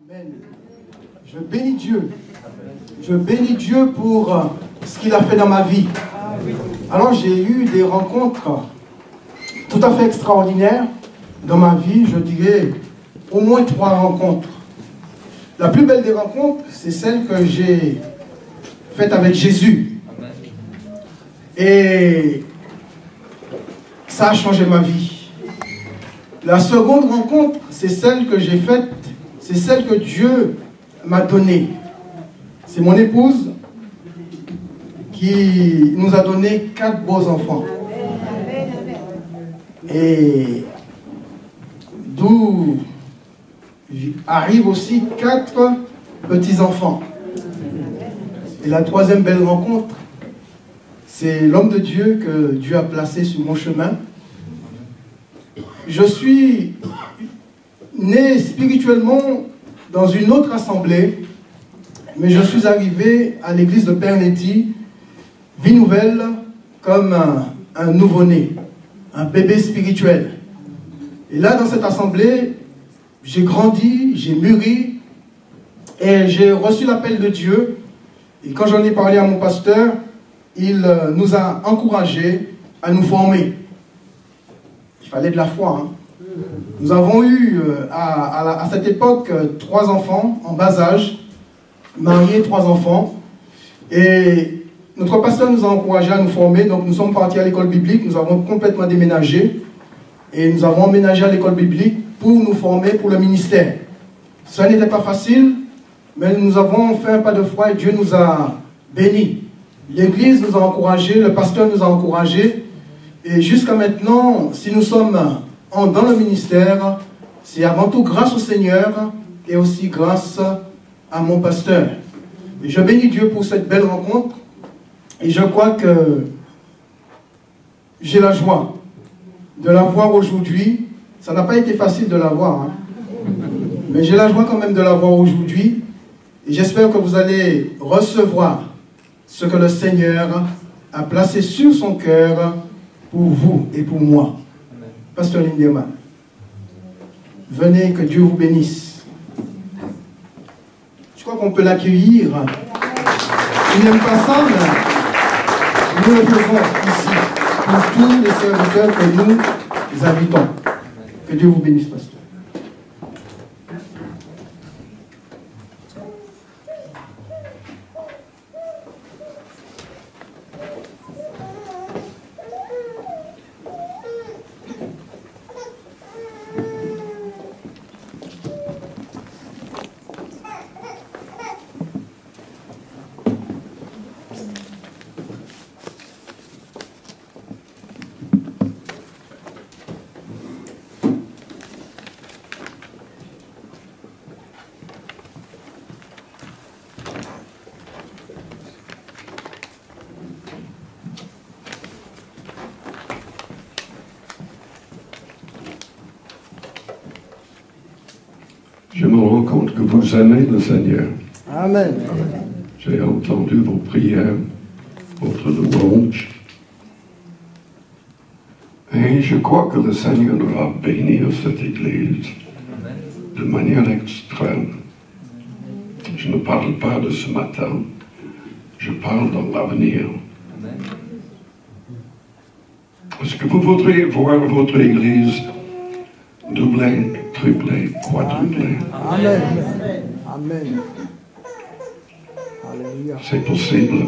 Amen. Je bénis Dieu. Je bénis Dieu pour ce qu'il a fait dans ma vie. Alors j'ai eu des rencontres tout à fait extraordinaires dans ma vie. Je dirais au moins 3 rencontres. La plus belle des rencontres, c'est celle que j'ai faite avec Jésus. Et ça a changé ma vie. La seconde rencontre, c'est celle que j'ai faite, c'est celle que Dieu m'a donnée. C'est mon épouse qui nous a donné 4 beaux enfants. Et d'où arrivent aussi 4 petits-enfants. Et la 3e belle rencontre, c'est l'homme de Dieu que Dieu a placé sur mon chemin. Je suis né spirituellement dans une autre assemblée, mais je suis arrivé à l'église de Pernetti, vie nouvelle, comme un nouveau-né, un bébé spirituel. Et là, dans cette assemblée, j'ai grandi, j'ai mûri, et j'ai reçu l'appel de Dieu. Et quand j'en ai parlé à mon pasteur, il nous a encouragés à nous former. Il fallait de la foi. Hein. Nous avons eu à cette époque 3 enfants en bas âge, mariés, 3 enfants. Et notre pasteur nous a encouragés à nous former. Donc nous sommes partis à l'école biblique, nous avons complètement déménagé. Et nous avons emménagé à l'école biblique pour nous former pour le ministère. Ça n'était pas facile, mais nous avons fait un pas de foi et Dieu nous a bénis. L'église nous a encouragés, le pasteur nous a encouragés. Et jusqu'à maintenant, si nous sommes dans le ministère, c'est avant tout grâce au Seigneur et aussi grâce à mon pasteur. Et je bénis Dieu pour cette belle rencontre. Et je crois que j'ai la joie de la voir aujourd'hui. Ça n'a pas été facile de la voir, hein. Mais j'ai la joie quand même de la voir aujourd'hui. Et j'espère que vous allez recevoir ce que le Seigneur a placé sur son cœur pour vous et pour moi. Pasteur Lindemann, venez, que Dieu vous bénisse. Je crois qu'on peut l'accueillir. Il n'aime pas ça, mais nous le faisons ici pour tous les serviteurs que nous invitons. Que Dieu vous bénisse, pasteur. Je me rends compte que vous aimez le Seigneur. Amen. J'ai entendu vos prières, votre louange. Et je crois que le Seigneur va bénir cette Église de manière extrême. Je ne parle pas de ce matin, je parle dans l'avenir. Est-ce que vous voudriez voir votre Église doublée, triplée, quadruplée? Amen. Amen. Alléluia. C'est possible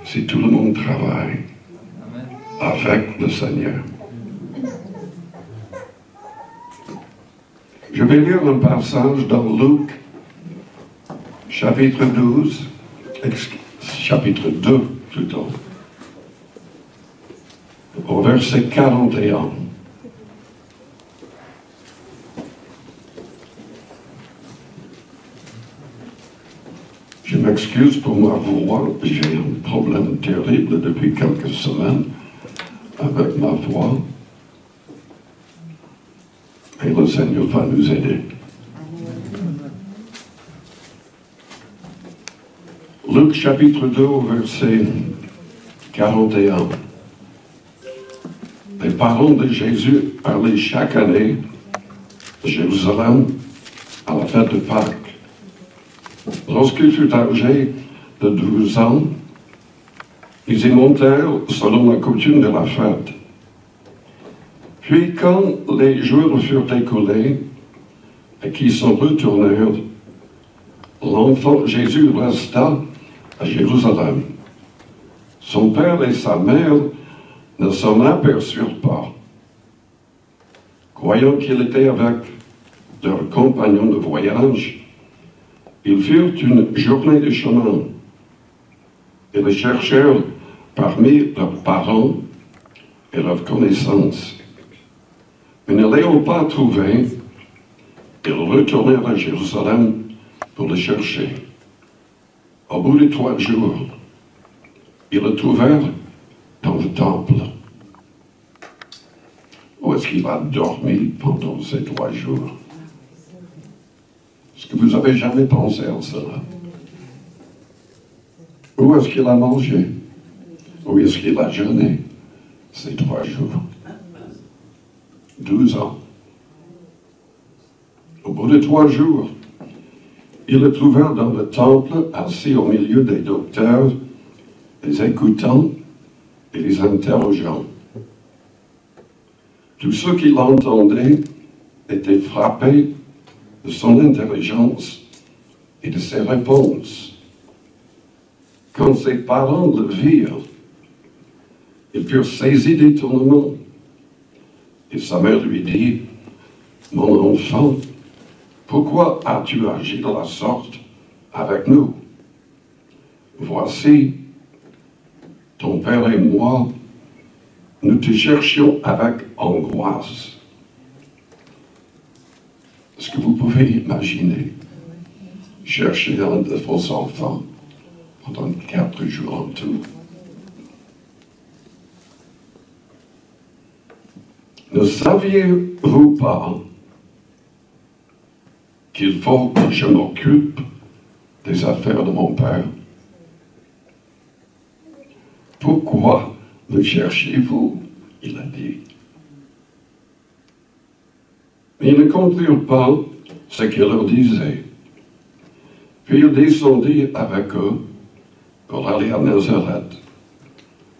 si tout le monde travaille avec le Seigneur. Je vais lire un passage dans Luc, chapitre 12, chapitre 2 plutôt, au verset 41. Je m'excuse pour ma voix, j'ai un problème terrible depuis quelques semaines avec ma voix. Et le Seigneur va nous aider. Luc chapitre 2, verset 41. Les parents de Jésus parlaient chaque année à Jérusalem à la fête de Pâques. Lorsqu'il fut âgé de 12 ans, ils y montèrent selon la coutume de la fête. Puis quand les jours furent écoulés et qu'ils s'en retournèrent, l'enfant Jésus resta à Jérusalem. Son père et sa mère ne s'en aperçurent pas. Croyant qu'il était avec leurs compagnons de voyage, ils firent une journée de chemin et le cherchèrent parmi leurs parents et leurs connaissances. Mais ne l'ayant pas trouvé, ils retournèrent à Jérusalem pour le chercher. Au bout de 3 jours, ils le trouvèrent dans le temple. Où est-ce qu'il a dormi pendant ces 3 jours? Est-ce que vous avez jamais pensé à cela? Où est-ce qu'il a mangé? Où est-ce qu'il a jeûné ces 3 jours? 12 ans. Au bout de 3 jours, ils le trouvèrent dans le temple, assis au milieu des docteurs, les écoutant et les interrogeant. Tous ceux qui l'entendaient étaient frappés de son intelligence et de ses réponses. Quand ses parents le virent, ils furent saisis d'étonnement. Et sa mère lui dit, « Mon enfant, pourquoi as-tu agi de la sorte avec nous? Voici, ton père et moi, nous te cherchions avec angoisse. » Est-ce que vous pouvez imaginer chercher un de vos enfants pendant 4 jours en tout? Ne saviez-vous pas qu'il faut que je m'occupe des affaires de mon père? Pourquoi me cherchez-vous? Il a dit. Ils ne comprirent pas ce qu'il leur disait. Puis il descendit avec eux pour aller à Nazareth.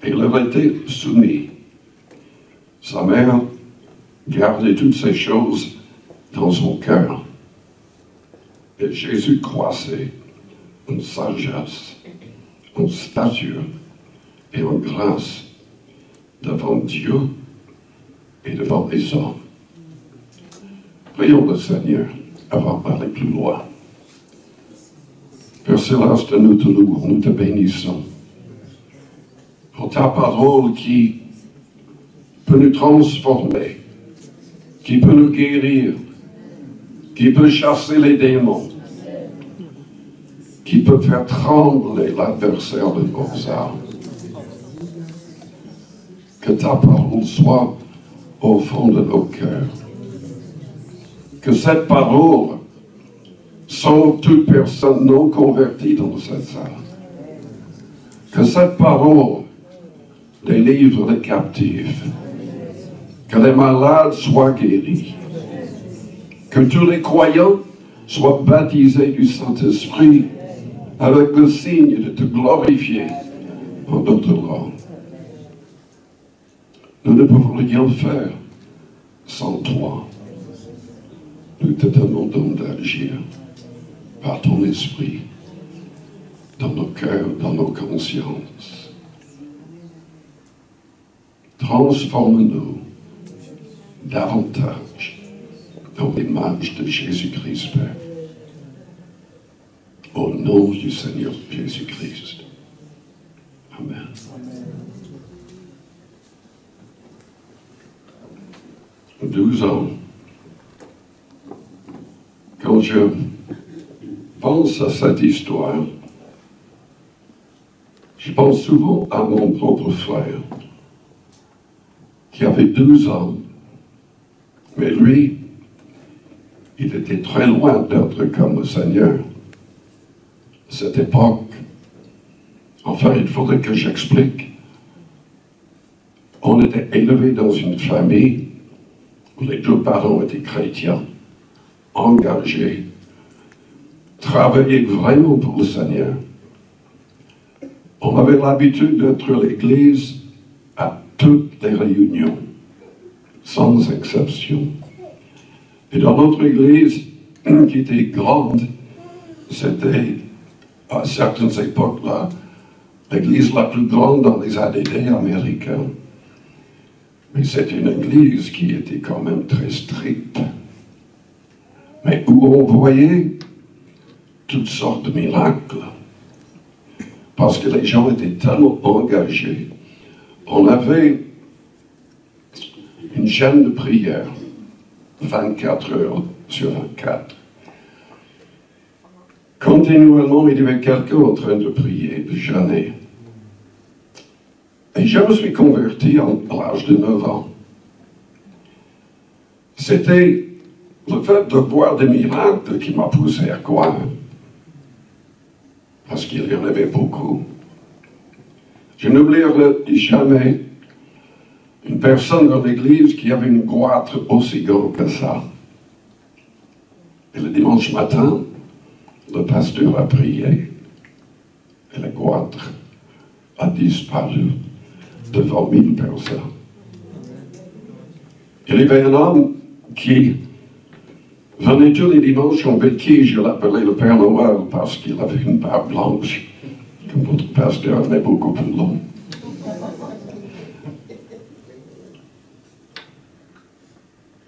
Et il leur était soumis. Sa mère gardait toutes ces choses dans son cœur. Et Jésus croissait en sagesse, en stature et en grâce devant Dieu et devant les hommes. Prions le Seigneur avant d'aller plus loin. Père Céleste, nous te louons, nous te bénissons pour ta parole qui peut nous transformer, qui peut nous guérir, qui peut chasser les démons, qui peut faire trembler l'adversaire de nos âmes. Que ta parole soit au fond de nos cœurs. Que cette parole sauve toute personne non convertie dans cette salle. Que cette parole délivre les captifs. Que les malades soient guéris. Que tous les croyants soient baptisés du Saint-Esprit avec le signe de te glorifier en notre langue. Nous ne pouvons rien faire sans toi. Nous te demandons d'agir par ton esprit dans nos cœurs, dans nos consciences. Transforme-nous davantage dans l'image de Jésus-Christ, Père. Au nom du Seigneur Jésus-Christ. Amen. 12 ans. Quand je pense à cette histoire, je pense souvent à mon propre frère, qui avait 12 ans, mais lui, il était très loin d'être comme le Seigneur. À cette époque, enfin, il faudrait que j'explique. On était élevé dans une famille où les 2 parents étaient chrétiens, engagés travailler vraiment pour le Seigneur. On avait l'habitude d'être à l'église à toutes les réunions, sans exception. Et dans notre église, qui était grande, c'était à certaines époques-là, l'église la plus grande dans les ADD américains. Mais c'était une église qui était quand même très stricte. Mais où on voyait toutes sortes de miracles. Parce que les gens étaient tellement engagés. On avait une chaîne de prière, 24 heures sur 24. Continuellement, il y avait quelqu'un en train de prier, de jeûner. Et je me suis converti à l'âge de 9 ans. C'était le fait de voir des miracles qui m'a poussé à croire. Parce qu'il y en avait beaucoup. Je n'oublierai jamais une personne dans l'église qui avait une goitre aussi grande que ça. Et le dimanche matin, le pasteur a prié et la goitre a disparu devant 1000 personnes. Il y avait un homme qui venait tous les dimanches en béquille, je l'appelais le Père Noël parce qu'il avait une barbe blanche, comme votre pasteur mais beaucoup plus long.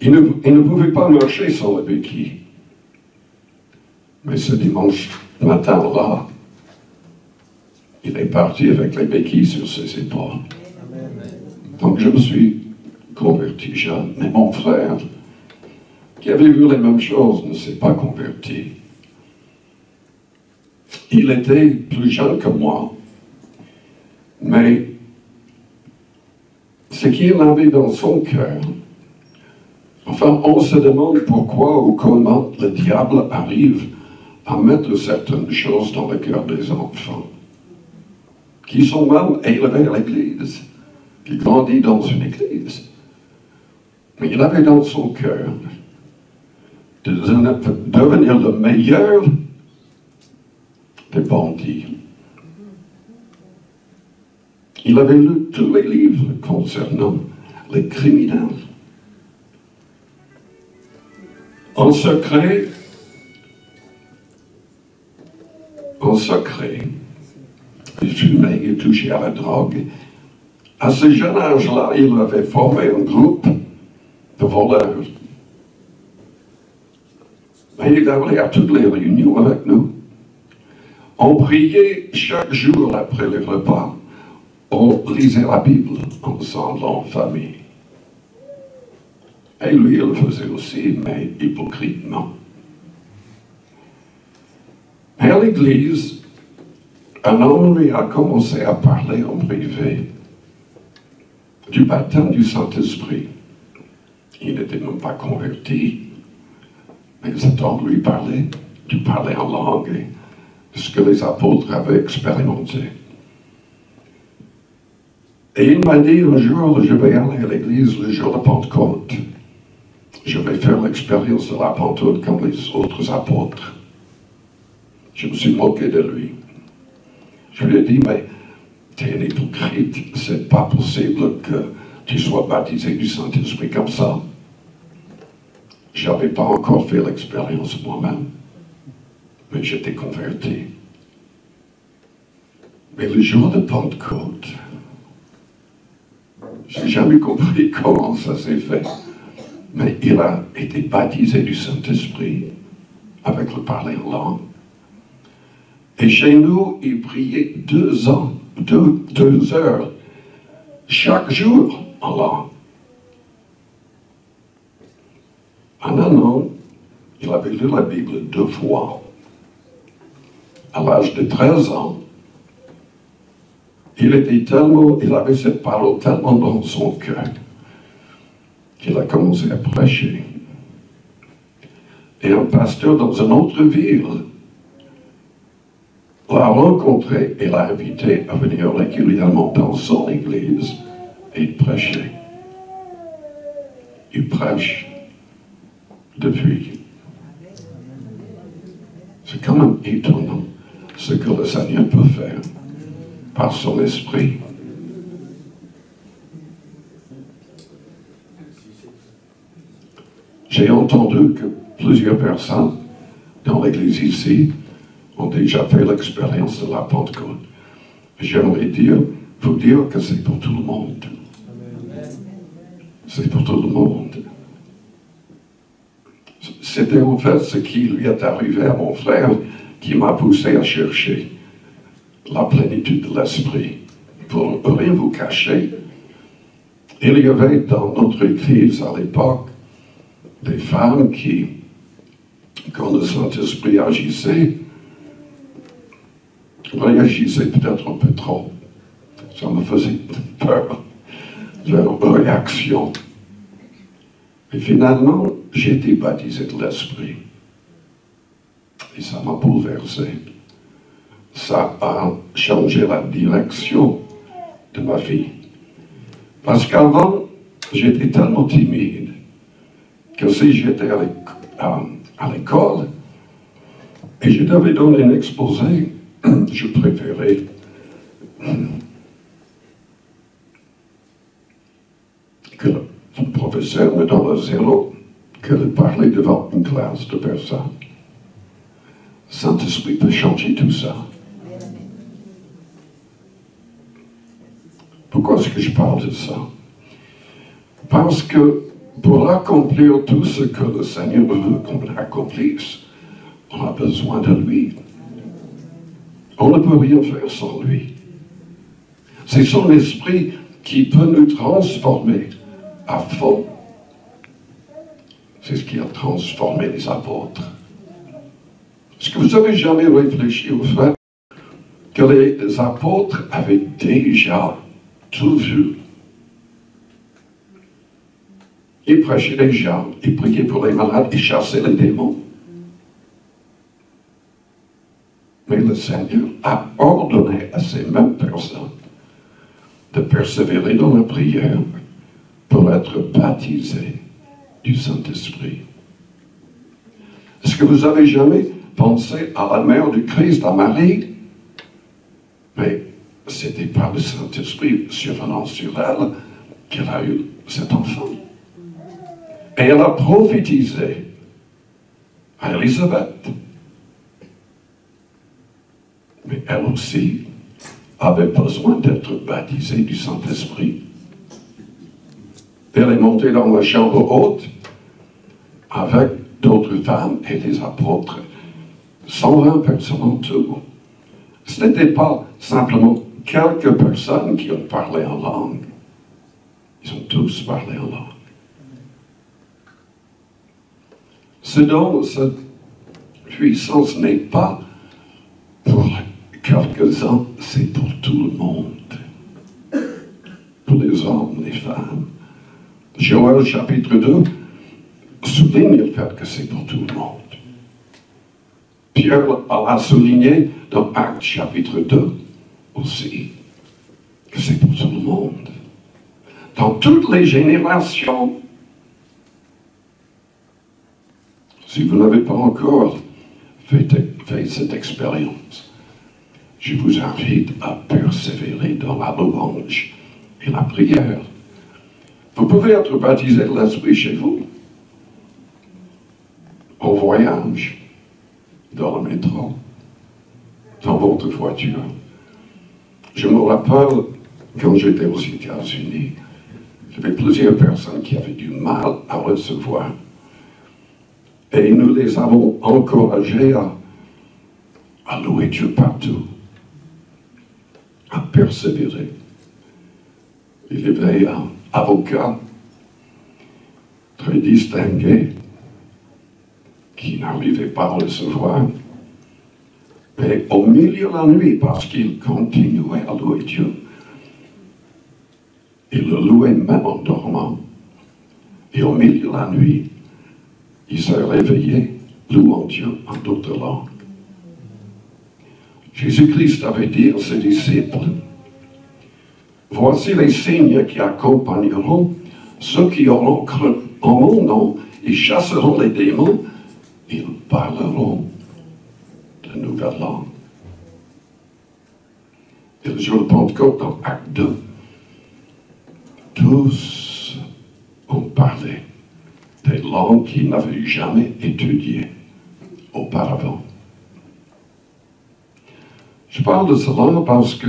Il ne pouvait pas marcher sans la béquille. Mais ce dimanche matin-là, il est parti avec les béquilles sur ses épaules. Donc je me suis converti jeune. Mais mon frère, qui avait vu les mêmes choses, ne s'est pas converti. Il était plus jeune que moi. Mais ce qu'il avait dans son cœur, enfin, on se demande pourquoi ou comment le diable arrive à mettre certaines choses dans le cœur des enfants qui sont mal élevés à l'église, qui grandissent dans une église. Mais il avait dans son cœur de devenir le meilleur des bandits. Il avait lu tous les livres concernant les criminels. En secret, il fumait, il touchait à la drogue. À ce jeune âge-là, il avait formé un groupe de voleurs. Mais il allait à toutes les réunions avec nous. On priait chaque jour après les repas. On lisait la Bible ensemble en famille. Et lui, il le faisait aussi, mais hypocritement. Mais à l'église, un homme lui a commencé à parler en privé du baptême du Saint-Esprit. Il n'était même pas converti, mais cet homme lui parlait en langue, et ce que les apôtres avaient expérimenté. Et il m'a dit un jour, je vais aller à l'église le jour de Pentecôte. Je vais faire l'expérience de la Pentecôte comme les autres apôtres. Je me suis moqué de lui. Je lui ai dit, mais tu es un hypocrite, c'est pas possible que tu sois baptisé du Saint-Esprit comme ça. Je n'avais pas encore fait l'expérience moi-même, mais j'étais converti. Mais le jour de Pentecôte, je n'ai jamais compris comment ça s'est fait. Mais il a été baptisé du Saint-Esprit avec le parler en langue. Et chez nous, il priait 2 heures chaque jour en langue. En un an, il avait lu la Bible 2 fois. À l'âge de 13 ans, il avait cette parole tellement dans son cœur qu'il a commencé à prêcher. Et un pasteur dans une autre ville l'a rencontré et l'a invité à venir régulièrement dans son église et prêcher. Il prêche depuis. C'est quand même étonnant ce que le Seigneur peut faire par son esprit. J'ai entendu que plusieurs personnes dans l'Église ici ont déjà fait l'expérience de la Pentecôte. J'aimerais vous dire que c'est pour tout le monde. C'est pour tout le monde. C'était en fait ce qui lui est arrivé à mon frère qui m'a poussé à chercher la plénitude de l'esprit. Pour rien vous cacher, il y avait dans notre Église à l'époque des femmes qui, quand le Saint-Esprit agissait, réagissaient peut-être un peu trop. Ça me faisait peur, leur réaction. Et finalement, j'ai été baptisé de l'Esprit. Et ça m'a bouleversé. Ça a changé la direction de ma vie. Parce qu'avant, j'étais tellement timide que si j'étais à l'école et je devais donner un exposé, je préférais que le professeur me donne un zéro que de parler devant une classe de personnes. Saint-Esprit peut changer tout ça. Pourquoi est-ce que je parle de ça? Parce que pour accomplir tout ce que le Seigneur veut qu'on accomplisse, on a besoin de lui. On ne peut rien faire sans lui. C'est son esprit qui peut nous transformer à fond. C'est ce qui a transformé les apôtres. Est-ce que vous avez jamais réfléchi au fait que les apôtres avaient déjà tout vu? Ils prêchaient les gens, ils priaient pour les malades, ils chassaient les démons. Mais le Seigneur a ordonné à ces mêmes personnes de persévérer dans la prière pour être baptisés du Saint-Esprit. Est-ce que vous avez jamais pensé à la mère du Christ, à Marie? Mais c'était par le Saint-Esprit survenant sur elle qu'elle a eu cet enfant. Et elle a prophétisé à Élisabeth. Mais elle aussi avait besoin d'être baptisée du Saint-Esprit. Elle est montée dans la chambre haute avec d'autres femmes et les apôtres. 120 personnes en tout. Ce n'était pas simplement quelques personnes qui ont parlé en langue. Ils ont tous parlé en langue. Ce don, cette puissance n'est pas pour quelques-uns, c'est pour tout le monde. Pour les hommes, les femmes. Joël chapitre 2 souligne le fait que c'est pour tout le monde. Pierre l'a souligné dans Actes chapitre 2 aussi, que c'est pour tout le monde. Dans toutes les générations. Si vous n'avez pas encore fait cette expérience, je vous invite à persévérer dans la louange et la prière. Vous pouvez être baptisé de l'Esprit chez vous, en voyage, dans le métro, dans votre voiture. Je me rappelle, quand j'étais aux États-Unis, il y avait plusieurs personnes qui avaient du mal à recevoir. Et nous les avons encouragés à louer Dieu partout, à persévérer. Il y avait un avocat très distingué qui n'arrivait pas à recevoir. Mais au milieu de la nuit, parce qu'il continuait à louer Dieu, il le louait même en dormant. Et au milieu de la nuit, il s'est réveillé, louant Dieu en d'autres langues. Jésus-Christ avait dit à ses disciples, « Voici les signes qui accompagneront ceux qui auront cru en mon nom, ils chasseront les démons, ils parleront nouvelle langue. Et le jour de Pentecôte, dans Acte 2, tous ont parlé des langues qu'ils n'avaient jamais étudiées auparavant. Je parle de cela parce que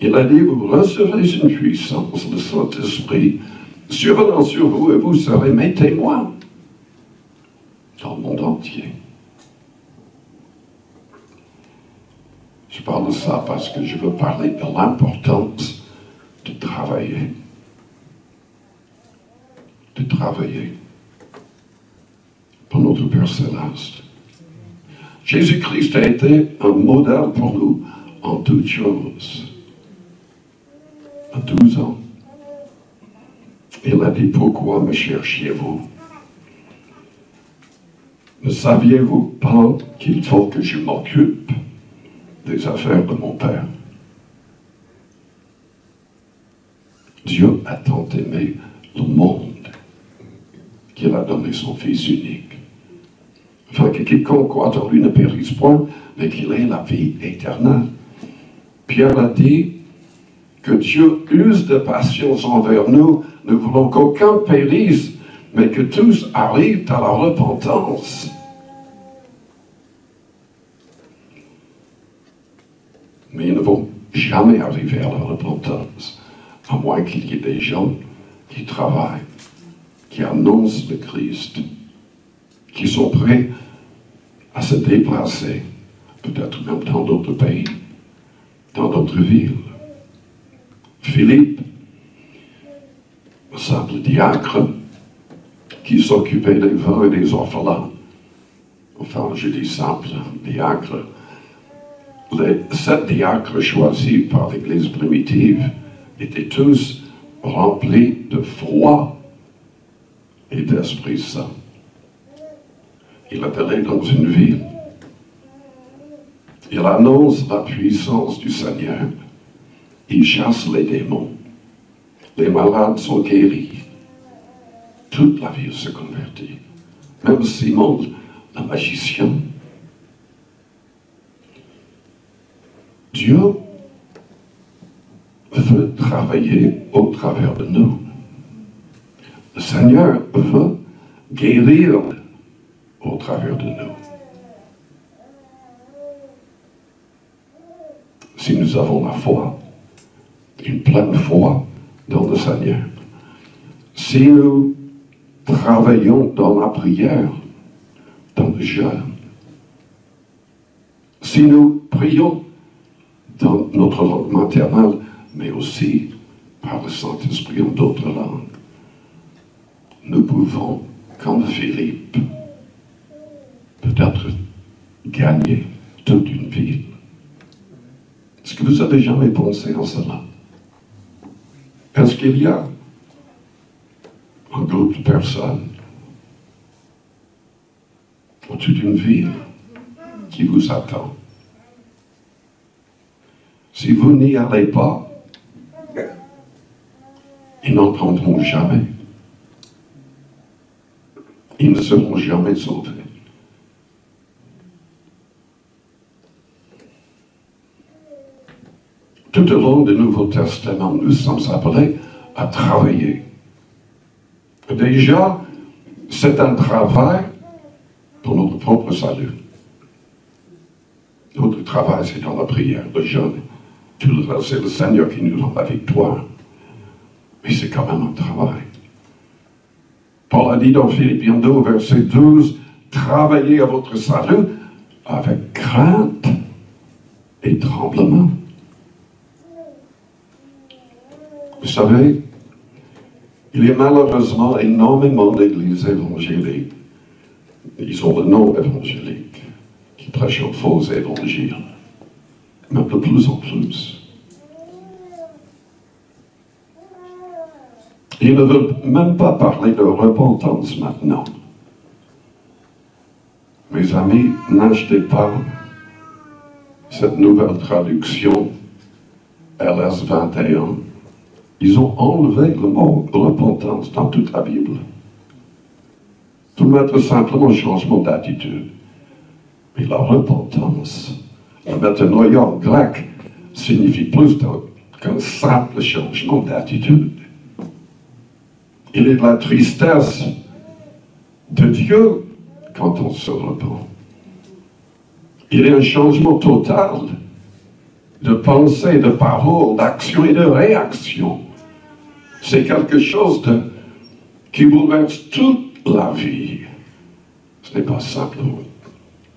il a dit, vous recevrez une puissance, le Saint-Esprit, survenant sur vous, et vous serez mes témoins dans le monde entier. Je parle de ça parce que je veux parler de l'importance de travailler. De travailler pour notre Père Céleste. Jésus-Christ a été un modèle pour nous en toutes choses. À 12 ans, il a dit, pourquoi me cherchiez-vous? Ne saviez-vous pas qu'il faut que je m'occupe des affaires de mon Père? Dieu a tant aimé le monde qu'il a donné son Fils unique, afin que quiconque croit en lui ne périsse point, mais qu'il ait la vie éternelle. Pierre a dit que Dieu use de patience envers nous. Nous voulons qu'aucun périsse, mais que tous arrivent à la repentance. Mais ils ne vont jamais arriver à la repentance, à moins qu'il y ait des gens qui travaillent, qui annoncent le Christ, qui sont prêts à se déplacer, peut-être même dans d'autres pays, dans d'autres villes. Philippe, le simple diacre, qui s'occupait des veuves et des orphelins. Enfin, je dis simple diacre. Les 7 diacres choisis par l'Église primitive étaient tous remplis de foi et d'Esprit Saint. Il est allé dans une ville. Il annonce la puissance du Seigneur. Il chasse les démons. Les malades sont guéris. Toute la ville se convertit. Même Simon, le magicien. Dieu veut travailler au travers de nous. Le Seigneur veut guérir au travers de nous. Si nous avons la foi, une pleine foi dans le Seigneur, si nous travaillons dans la prière, dans le jeûne, si nous prions dans notre langue maternelle, mais aussi par le Saint-Esprit en d'autres langues, nous pouvons, comme Philippe, peut-être gagner toute une ville. Est-ce que vous avez jamais pensé à cela? Est-ce qu'il y a un groupe de personnes ou toute une ville qui vous attend? Si vous n'y allez pas, ils n'entendront jamais. Ils ne seront jamais sauvés. Tout au long du Nouveau Testament, nous sommes appelés à travailler. Déjà, c'est un travail pour notre propre salut. Notre travail, c'est dans la prière, le jeûne. Tout le reste, c'est le Seigneur qui nous donne la victoire. Mais c'est quand même un travail. Paul a dit dans Philippiens 2, verset 12, « Travaillez à votre salut avec crainte et tremblement. » Vous savez, il y a malheureusement énormément d'églises évangéliques. Ils ont le nom évangélique, qui prêchent un faux évangile, même de plus en plus. Ils ne veulent même pas parler de repentance maintenant. Mes amis, n'achetez pas cette nouvelle traduction LS 21. Ils ont enlevé le mot repentance dans toute la Bible. Pour mettre simplement changement d'attitude. Mais la repentance, la métanoïa en grec, signifie plus qu'un simple changement d'attitude. Il est la tristesse de Dieu quand on se repent. Il est un changement total de pensée, de parole, d'action et de réaction. C'est quelque chose qui bouleverse toute la vie. Ce n'est pas simplement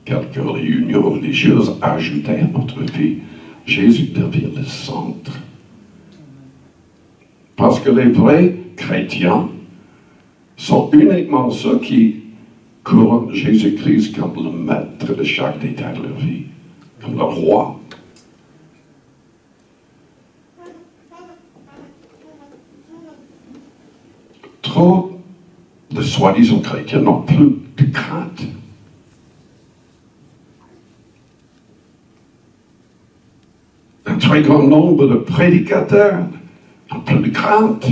quelques réunions religieuses ajoutées à notre vie. Jésus devient le centre. Parce que les vrais chrétiens sont uniquement ceux qui couronnent Jésus-Christ comme le maître de chaque détail de leur vie, comme le roi. Trop de soi-disant chrétiens n'ont plus de crainte. Un très grand nombre de prédicateurs n'ont plus de crainte.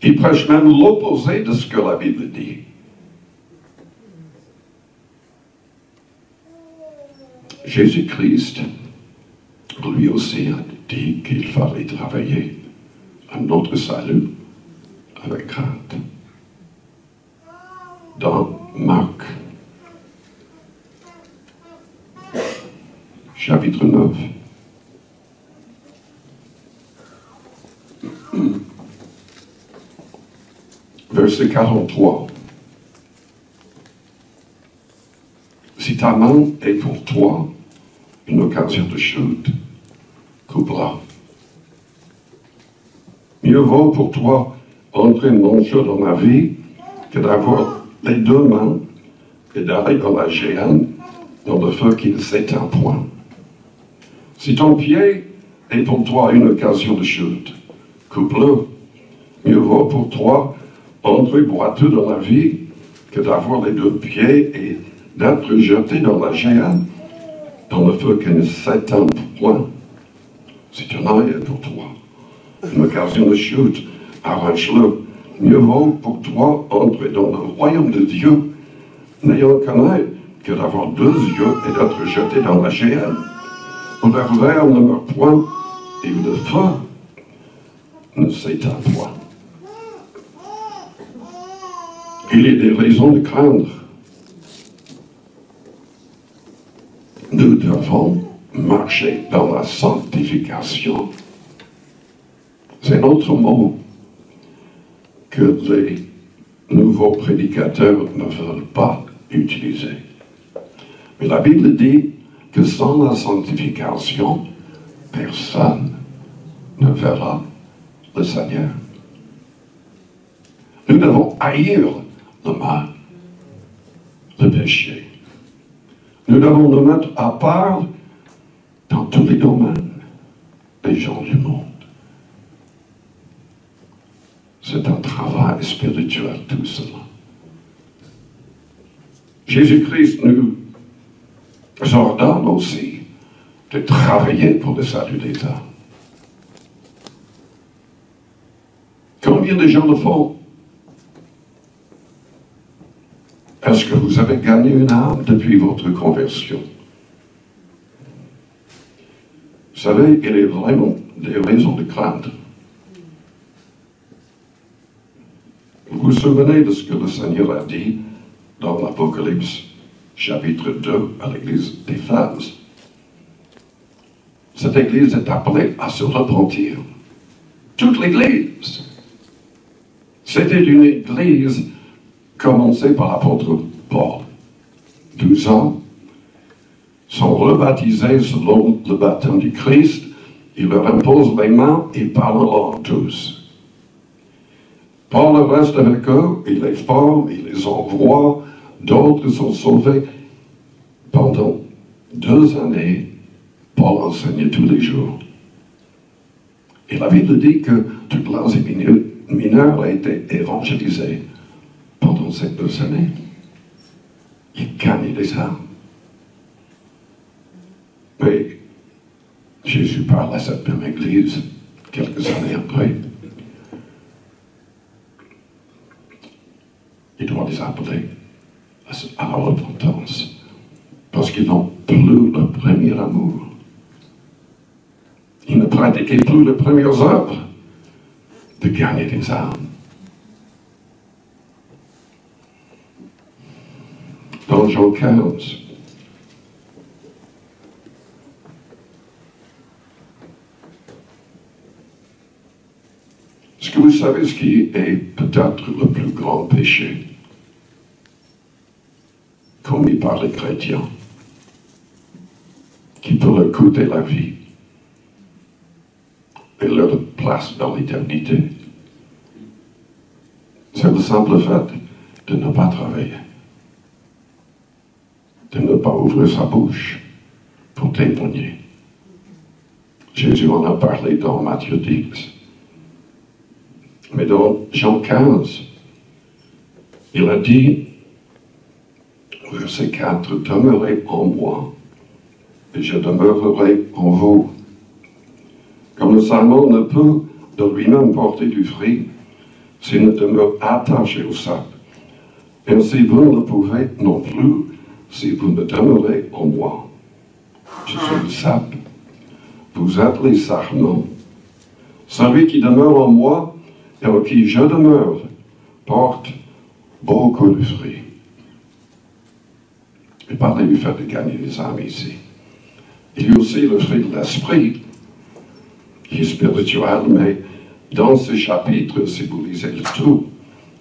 Ils prêchent même l'opposé de ce que la Bible dit. Jésus-Christ, lui aussi, a dit qu'il fallait travailler à notre salut avec crainte. Dans Marc, chapitre 9. Verset 43. Si ta main est pour toi une occasion de chute, coupe-la. Mieux vaut pour toi entrer manchot dans la vie que d'avoir les deux mains et d'aller dans la géhenne, dans le feu qui ne s'éteint point. Si ton pied est pour toi une occasion de chute, coupe-le. Mieux vaut pour toi entrer boiteux dans la vie que d'avoir les deux pieds et d'être jeté dans la géhenne, dans le feu qui ne s'éteint point. Si ton œil est pour toi une occasion de chute, arrache-le. Mieux vaut pour toi entrer dans le royaume de Dieu, n'ayant qu'un œil, que d'avoir deux yeux et d'être jeté dans la géhenne, où le verre ne meurt point et où le feu ne s'éteint point. Il y a des raisons de craindre. Nous devons marcher dans la sanctification. C'est un autre mot que les nouveaux prédicateurs ne veulent pas utiliser. Mais la Bible dit que sans la sanctification, personne ne verra le Seigneur. Nous devons haïr le mal, le péché. Nous devons nous mettre à part dans tous les domaines des gens du monde. C'est un travail spirituel, tout cela. Jésus-Christ nous ordonne aussi de travailler pour le salut des âmes. Combien de gens le font? Est-ce que vous avez gagné une âme depuis votre conversion? Vous savez, il y a vraiment des raisons de crainte. Vous vous souvenez de ce que le Seigneur a dit dans l'Apocalypse, chapitre 2, à l'église d'Éphèse? Cette église est appelée à se repentir. Toute l'église. C'était une église commencée par l'apôtre Paul. 12 ans sont rebaptisés selon le baptême du Christ. Il leur impose les mains et parle en langue tous. Paul reste avec eux, il les forme, il les envoie, d'autres sont sauvés. Pendant 2 années, Paul enseignait tous les jours. Et la Bible dit que toute l'Asie mineure a été évangélisée pendant ces 2 années. Il gagnait des âmes. Mais Jésus parle à cette même église quelques années après. Il doit les appeler à la repentance, parce qu'ils n'ont plus le premier amour. Ils ne pratiquaient plus les premières œuvres de gagner des âmes. Dans Jean 15, est-ce que vous savez ce qui est peut-être le plus grand péché commis par les chrétiens, qui peut leur coûter la vie et leur place dans l'éternité? C'est le simple fait de ne pas travailler, de ne pas ouvrir sa bouche pour témoigner. Jésus en a parlé dans Matthieu 10. Mais dans Jean 15, il a dit, verset 4, « Demeurez en moi, et je demeurerai en vous. Comme le sarment ne peut de lui-même porter du fruit, s'il ne demeure attaché au sap. Ainsi vous ne pouvez non plus, si vous ne demeurez en moi. Je suis le sap, vous êtes les sarments. Celui qui demeure en moi, et en qui je demeure, porte beaucoup de fruits. » Et parlez du fait de gagner des âmes ici. Il y a aussi le fruit de l'esprit, qui est spirituel, mais dans ce chapitre, si vous lisez le tout,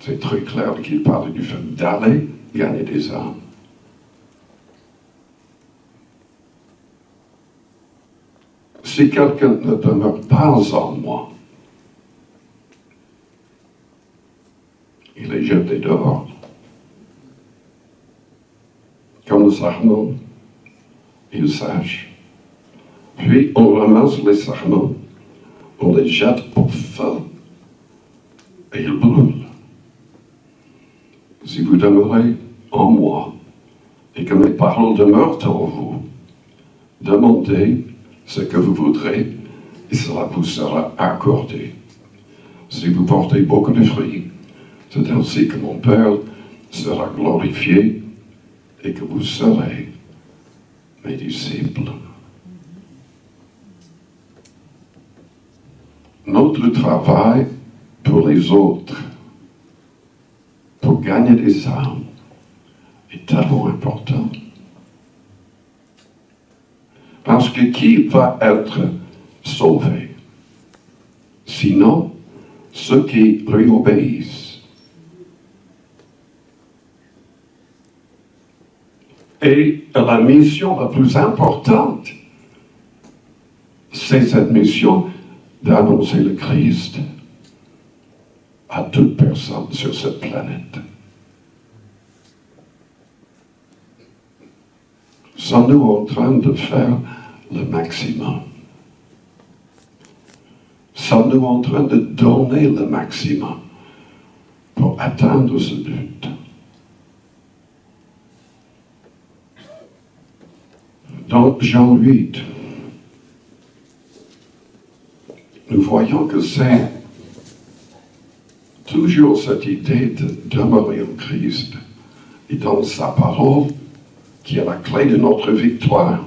c'est très clair qu'il parle du fait d'aller gagner des âmes. Si quelqu'un ne demeure pas en moi, il est jeté dehors. Comme le sarment, il sèche. Puis on ramasse les sarments, on les jette au feu et ils brûlent. Si vous demeurez en moi et que mes paroles demeurent en vous, demandez ce que vous voudrez et cela vous sera accordé. Si vous portez beaucoup de fruits, c'est ainsi que mon Père sera glorifié et que vous serez mes disciples. Notre travail pour les autres, pour gagner des âmes, est tellement important. Parce que qui va être sauvé? Sinon, ceux qui lui obéissent. Et la mission la plus importante, c'est cette mission d'annoncer le Christ à toute personne sur cette planète. Sommes-nous en train de faire le maximum? Sommes-nous en train de donner le maximum pour atteindre ce but? Dans Jean 8, nous voyons que c'est toujours cette idée de demeurer en Christ et dans sa parole qui est la clé de notre victoire.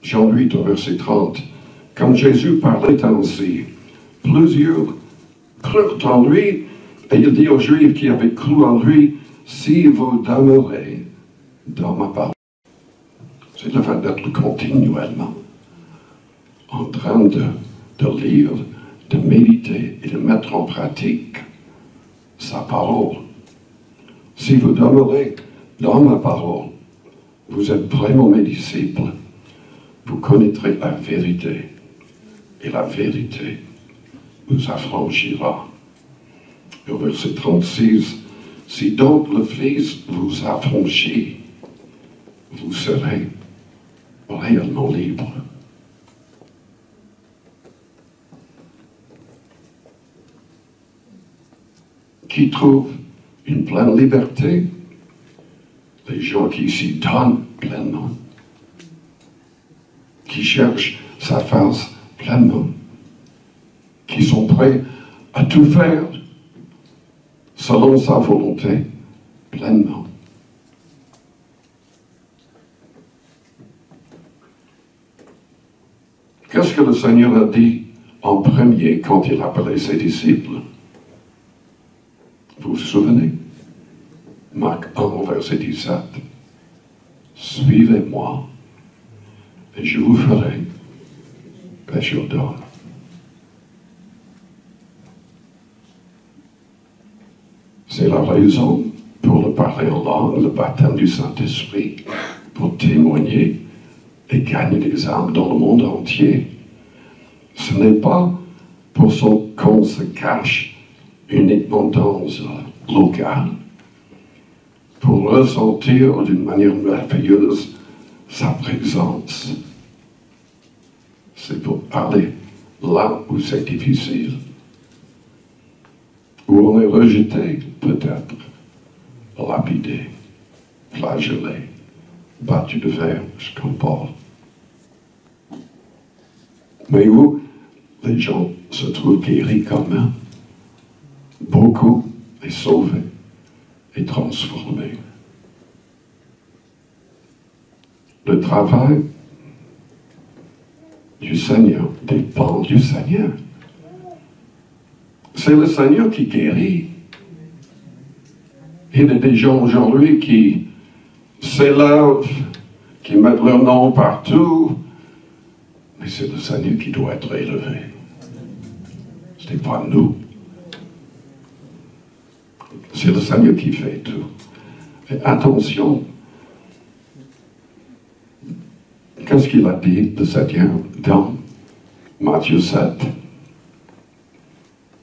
Jean 8, verset 30. Comme Jésus parlait ainsi, plusieurs crurent en lui, et il dit aux Juifs qui avaient cru en lui, si vous demeurez dans ma parole. C'est le fait d'être continuellement en train de lire, de méditer et de mettre en pratique sa parole. Si vous demeurez dans ma parole, vous êtes vraiment mes disciples. Vous connaîtrez la vérité et la vérité vous affranchira. Au verset 36, si donc le Fils vous affranchit, vous serez réellement libre. Qui trouve une pleine liberté? Les gens qui s'y donnent pleinement, qui cherchent sa face pleinement, qui sont prêts à tout faire selon sa volonté, pleinement. Qu'est-ce que le Seigneur a dit en premier quand il appelait ses disciples? Vous vous souvenez? Marc 1, verset 17. Suivez-moi, et je vous ferai pêcheurs d'hommes. C'est la raison pour le parler en langue, le baptême du Saint-Esprit, pour témoigner et gagner des âmes dans le monde entier. Ce n'est pas pour qu'on se cache uniquement dans un local, pour ressentir d'une manière merveilleuse sa présence. C'est pour aller là où c'est difficile, où on est rejeté, peut-être, lapidé, flagellé, battu de fer, comme Paul. Mais où les gens se trouvent guéris quand même, beaucoup est sauvés et transformés. Le travail du Seigneur dépend du Seigneur. C'est le Seigneur qui guérit. Il y a des gens aujourd'hui qui s'élèvent, qui mettent leur nom partout, mais c'est le Seigneur qui doit être élevé. Ce n'est pas nous. C'est le Seigneur qui fait tout. Et attention, qu'est-ce qu'il a dit, le Seigneur, dans Matthieu 7?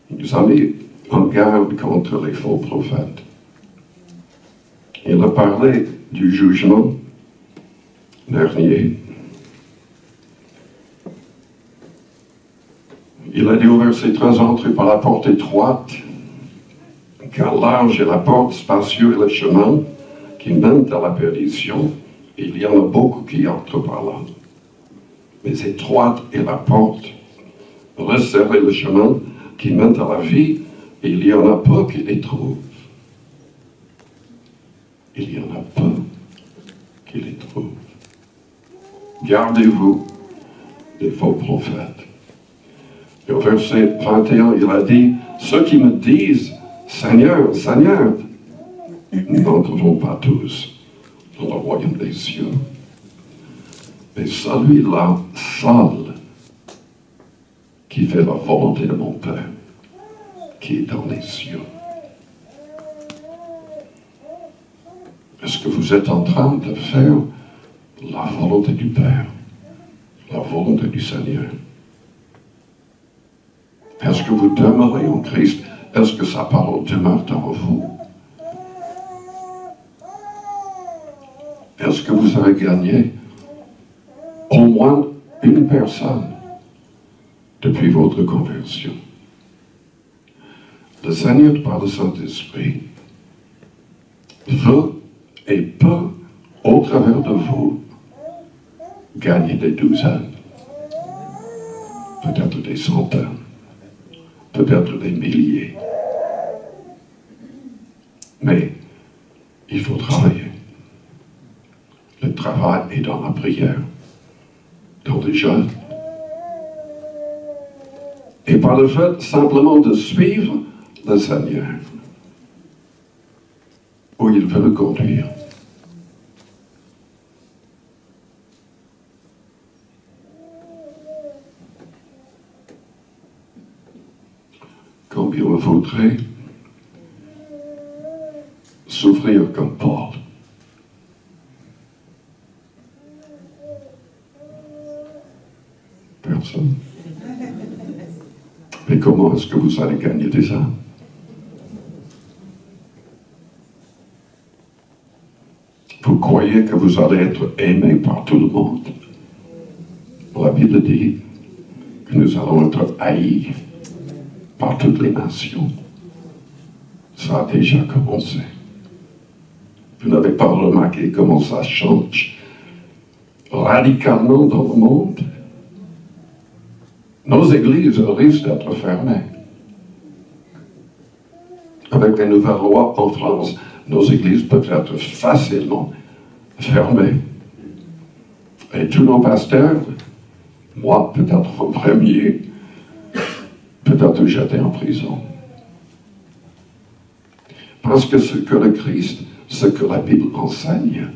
Il nous a mis en garde contre les faux prophètes. Il a parlé du jugement dernier. Il a dit au verset 13, entrez par la porte étroite, car large est la porte, spacieux est le chemin qui mène à la perdition, et il y en a beaucoup qui entrent par là. Mais étroite est la porte, resserré le chemin qui mène à la vie, et il y en a peu qui les trouvent. Il y en a peu qui les trouvent. Gardez-vous des faux prophètes. Et au verset 21, il a dit, ceux qui me disent, Seigneur, Seigneur, n'entreront pas tous dans le royaume des cieux. Mais celui-là seul qui fait la volonté de mon Père, qui est dans les cieux. Est-ce que vous êtes en train de faire la volonté du Père, la volonté du Seigneur? Est-ce que vous demeurez en Christ? Est-ce que sa parole demeure en vous? Est-ce que vous avez gagné au moins une personne depuis votre conversion? Le Seigneur, par le Saint-Esprit, veut et peut, au travers de vous, gagner des douzaines, peut-être des centaines, peut-être des milliers. Mais il faut travailler. Le travail est dans la prière, dans le jeûne. Et par le fait simplement de suivre le Seigneur, où il veut le conduire. Combien me faudrait souffrir comme Paul? Personne. Mais comment est-ce que vous allez gagner des âmes? Vous croyez que vous allez être aimé par tout le monde? La Bible dit que nous allons être haïs par toutes les nations. Ça a déjà commencé. Vous n'avez pas remarqué comment ça change radicalement dans le monde? Nos églises risquent d'être fermées. avec les nouvelles lois en France, nos églises peuvent être facilement fermées. Et tous nos pasteurs, moi peut-être en premier, peut-être jetés en prison. Parce que ce que le Christ, ce que la Bible enseigne,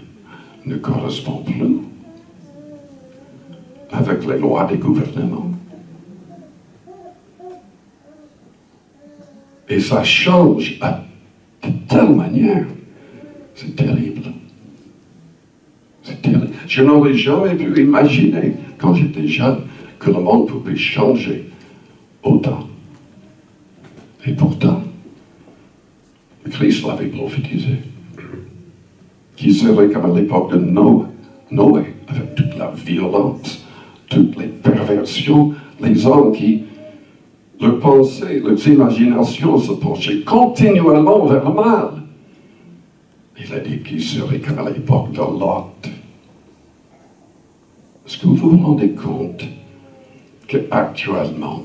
ne correspond plus avec les lois des gouvernements. Et ça change de telle manière. C'est terrible. C'est terrible. Je n'aurais jamais pu imaginer, quand j'étais jeune, que le monde pouvait changer autant. Et pourtant, le Christ l'avait prophétisé. Qui serait comme à l'époque de Noé, avec toute la violence, toutes les perversions, les hommes qui, leurs pensées, leurs imaginations se penchaient continuellement vers le mal. Il a dit qu'il serait comme à l'époque de Lot. Est-ce que vous vous rendez compte qu'actuellement,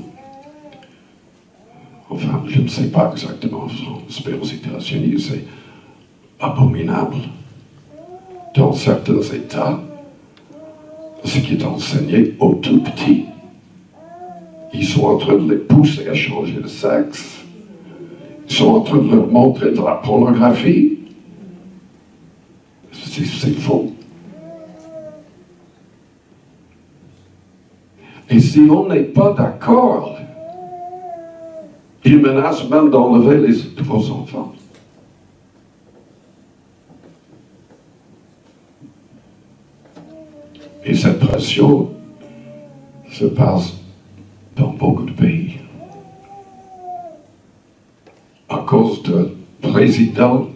enfin, je ne sais pas exactement, j'espère aux États-Unis, c'est abominable. Dans certains États, ce qui est enseigné aux tout petits, ils sont en train de les pousser à changer de sexe. Ils sont en train de leur montrer de la pornographie. C'est faux. Et si on n'est pas d'accord, ils menacent même d'enlever vos enfants. Et cette pression se passe dans beaucoup de pays. À cause de présidents,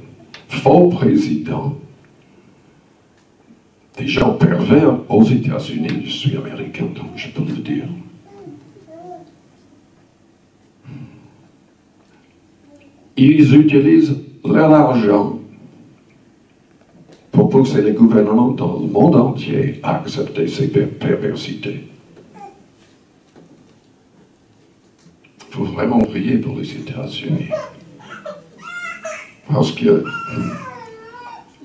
faux présidents, des gens pervers aux États-Unis. Je suis américain, donc je peux le dire. Ils utilisent leur argent pour pousser les gouvernements dans le monde entier à accepter ces perversités. Il faut vraiment prier pour les États-Unis. Parce que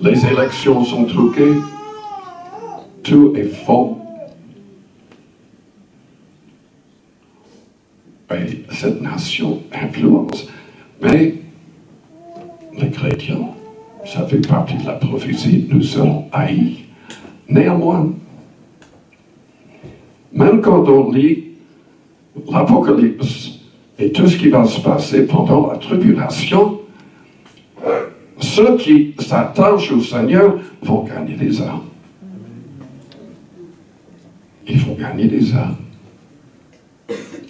les élections sont truquées, tout est faux. Et cette nation influence. Mais les chrétiens, ça fait partie de la prophétie, nous serons haïs. Néanmoins, même quand on lit l'Apocalypse et tout ce qui va se passer pendant la tribulation, ceux qui s'attachent au Seigneur vont gagner des âmes. Ils vont gagner des âmes.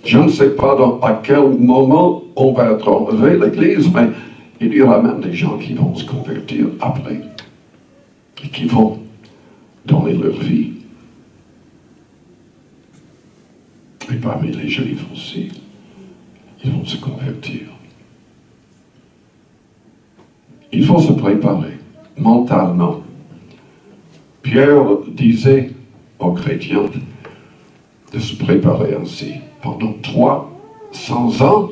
Je ne sais pas à quel moment on va être enlevé l'Église, mais il y aura même des gens qui vont se convertir après et qui vont donner leur vie. Et parmi les Juifs aussi, ils vont se convertir. Il faut se préparer mentalement. Pierre disait aux chrétiens de se préparer ainsi. Pendant 300 ans,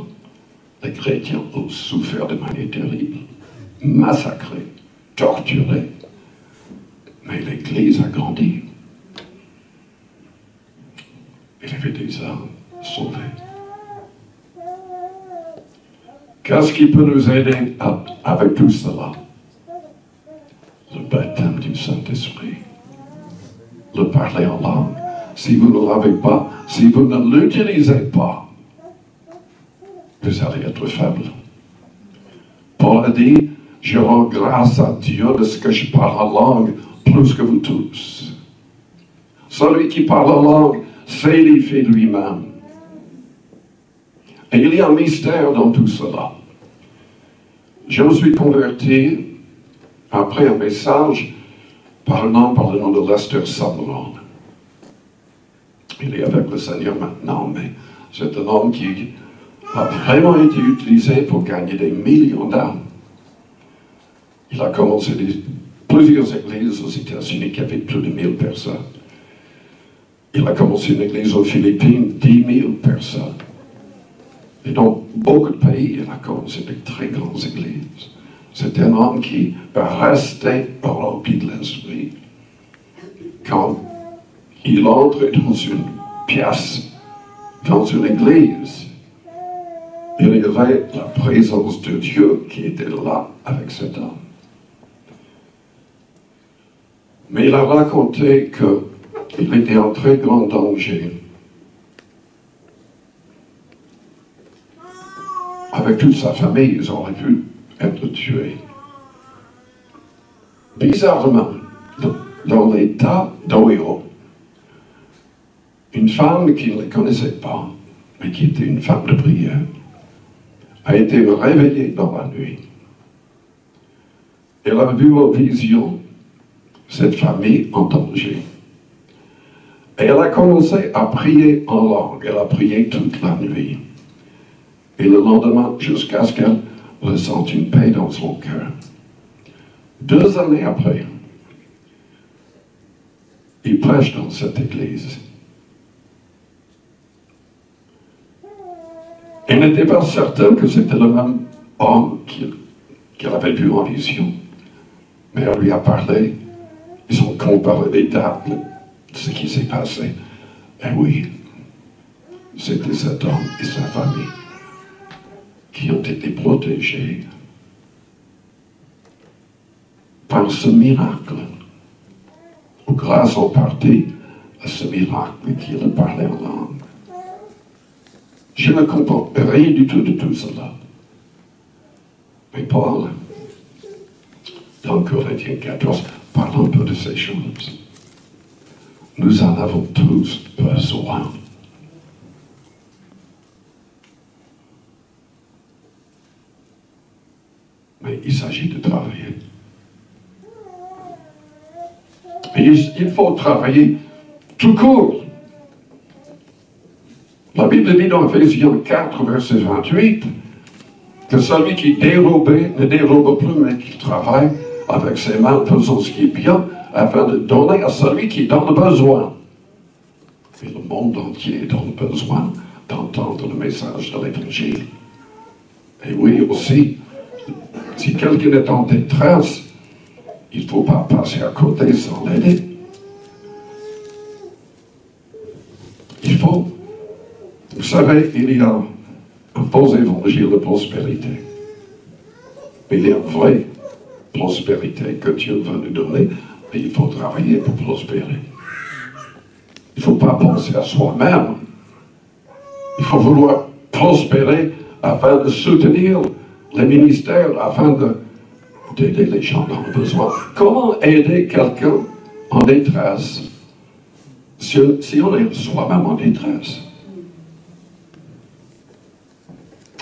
les chrétiens ont souffert de manière terrible, massacrés, torturés. Mais l'Église a grandi. Il y avait des âmes sauvées. Qu'est-ce qui peut nous aider avec tout cela? Le baptême du Saint-Esprit. Le parler en langue. Si vous ne l'avez pas, si vous ne l'utilisez pas, vous allez être faible. Paul a dit, je rends grâce à Dieu de ce que je parle en langue plus que vous tous. Celui qui parle en langue s'édifie lui-même. Et il y a un mystère dans tout cela. Je me suis converti après un message par le nom de Lester Summerall. Il est avec le Seigneur maintenant, mais c'est un homme qui a vraiment été utilisé pour gagner des millions d'âmes. Il a commencé plusieurs églises aux États-Unis qui avaient plus de 1000 personnes. Il a commencé une église aux Philippines, 10 000 personnes. Et donc, beaucoup de pays, il a commencé de très grandes églises. C'est un homme qui restait rempli de l'esprit. Quand il entrait dans une pièce, dans une église, il y avait la présence de Dieu qui était là avec cet homme. Mais il a raconté qu'il était en très grand danger. Avec toute sa famille, ils auraient pu être tués. Bizarrement, dans l'état d'Ohio, une femme qui ne le connaissait pas, mais qui était une femme de prière, a été réveillée dans la nuit. Elle a vu en vision cette famille en danger. Et elle a commencé à prier en langue. Elle a prié toute la nuit. Et le lendemain, jusqu'à ce qu'elle ressente une paix dans son cœur. 2 années après, il prêche dans cette église. Elle n'était pas certaine que c'était le même homme qu'elle avait vu en vision. Mais elle lui a parlé. Ils ont comparé les dates de ce qui s'est passé. Et oui, c'était cet homme et sa famille qui ont été protégés par ce miracle. Ou grâce en partie à ce miracle qu'il parlait en langue. Je ne comprends rien du tout de tout cela. Mais Paul, dans Corinthiens 14, parle un peu de ces choses. Nous en avons tous besoin. Mais il s'agit de travailler. Et il faut travailler tout court. La Bible dit dans Ephésiens 4, verset 28, que celui qui dérobait ne dérobe plus, mais qu'il travaille avec ses mains, faisant ce qui est bien, afin de donner à celui qui est dans le besoin. Et le monde entier est dans le besoin d'entendre le message de l'Évangile. Et oui, aussi, si quelqu'un est en détresse, il ne faut pas passer à côté sans l'aider. Il faut. Vous savez, il y a un faux évangile de prospérité. Mais il y a une vraie prospérité que Dieu veut nous donner, mais il faut travailler pour prospérer. Il ne faut pas penser à soi-même. Il faut vouloir prospérer afin de soutenir les ministères, afin d'aider les gens dans le besoin. Comment aider quelqu'un en détresse si on est soi-même en détresse?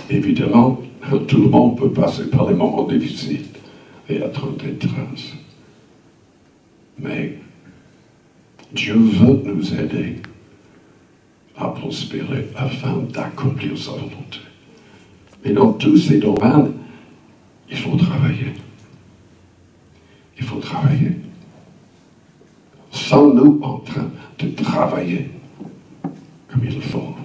Évidemment, tout le monde peut passer par les moments difficiles et être en détresse. Mais Dieu veut nous aider à prospérer afin d'accomplir sa volonté. Et dans tous ces domaines, il faut travailler. Il faut travailler. Sommes-nous en train de travailler comme il faut?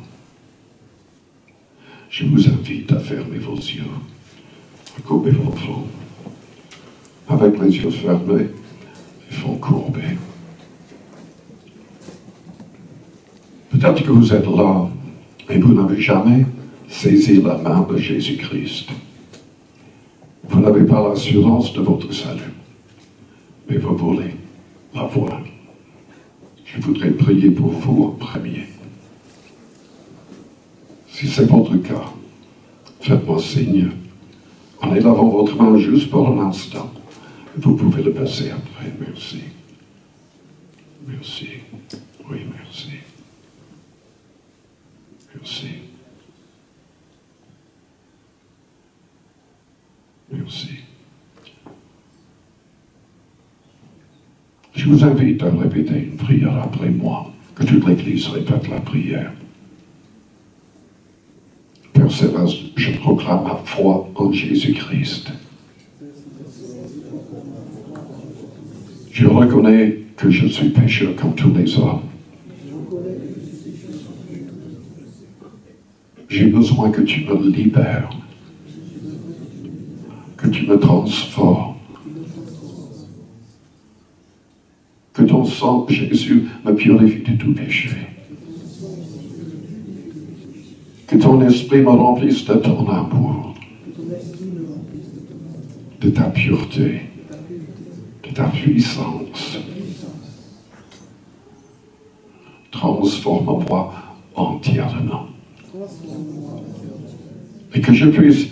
Je vous invite à fermer vos yeux, à courber vos fronts. Avec les yeux fermés, les fronts courbés. Peut-être que vous êtes là et vous n'avez jamais saisi la main de Jésus-Christ. Vous n'avez pas l'assurance de votre salut, mais vous voulez l'avoir. Je voudrais prier pour vous en premier. Si c'est votre cas, faites-moi signe en élevant votre main juste pour un instant. Vous pouvez le passer après. Merci. Merci. Oui, merci. Merci. Merci. Je vous invite à répéter une prière après moi, que toute l'Église répète la prière. Père Céleste, je proclame ma foi en Jésus-Christ. Je reconnais que je suis pécheur comme tous les hommes. J'ai besoin que tu me libères, que tu me transformes, que ton sang, Jésus, me purifie de tout péché. Que ton esprit me remplisse de ton amour, de ta pureté, de ta puissance. Transforme-moi entièrement. Et que je puisse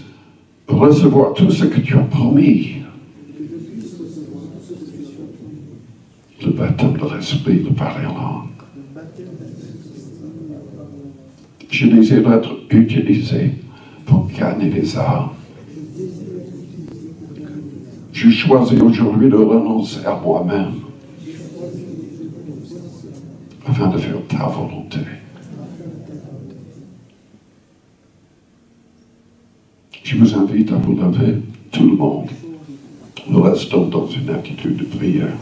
recevoir tout ce que tu as promis. Le baptême de l'esprit, de parler en langue. Je désire être utilisé pour gagner les âmes. Je choisis aujourd'hui de renoncer à moi-même afin de faire ta volonté. Je vous invite à vous lever, tout le monde. Nous restons dans une attitude de prière.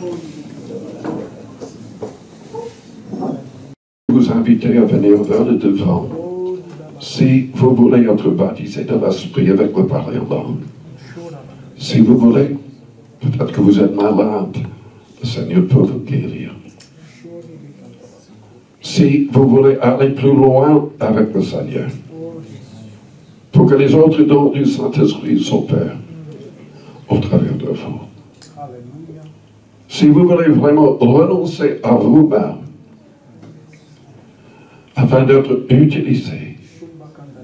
Vous invitez à venir vers le devant si vous voulez être baptisé de l'esprit avec le parler en langue. Si vous voulez, peut-être que vous êtes malade, le Seigneur peut vous guérir. Si vous voulez aller plus loin avec le Seigneur, pour que les autres dons du Saint-Esprit s'opèrent au travers de vous. Si vous voulez vraiment renoncer à vous-même, afin d'être utilisé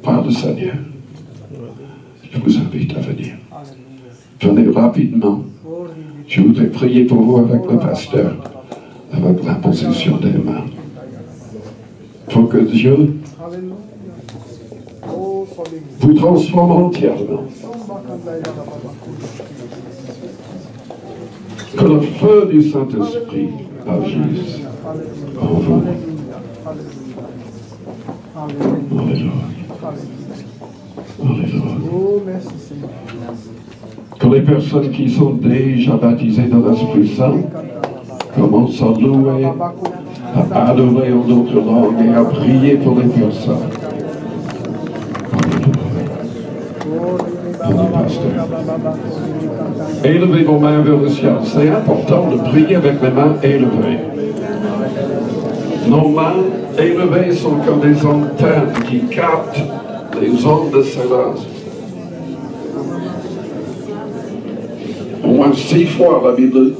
par le Seigneur, je vous invite à venir. Venez rapidement. Je voudrais prier pour vous avec le pasteur, avec l'imposition des mains. Pour que Dieu vous transforme entièrement. Que le feu du Saint-Esprit agisse en vous. Alléluia. Alléluia. Que les personnes qui sont déjà baptisées dans l'Esprit Saint commencent à louer, à adorer en d'autres langues et à prier pour les personnes. Élevez vos mains vers le ciel. C'est important de prier avec les mains élevées. Nos mains élevées sont comme des antennes qui captent les ondes de silence. Au moins 6 fois, la Bible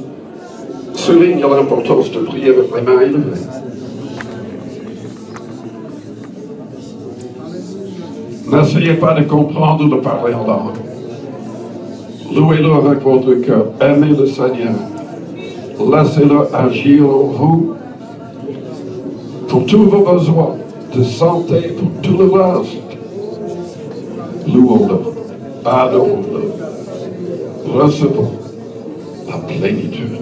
souligne l'importance de prier avec les mains élevées. N'essayez pas de comprendre ou de parler en langue. Louez-le avec votre cœur. Aimez le Seigneur. Laissez-le agir en vous pour tous vos besoins de santé, pour tout le reste. Louons-le. Adorons-le. Recevons la plénitude.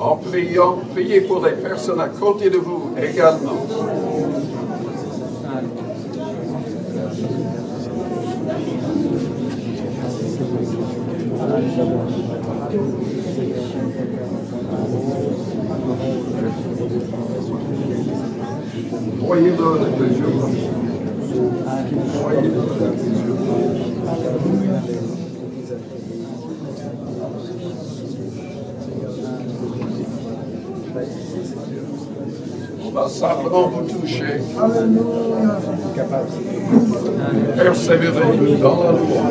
En priant, priez pour les personnes à côté de vous également. Voyez-le avec les yeux. Voyez-le avec les yeux. On va simplement vous toucher. Persévérer dans la loi.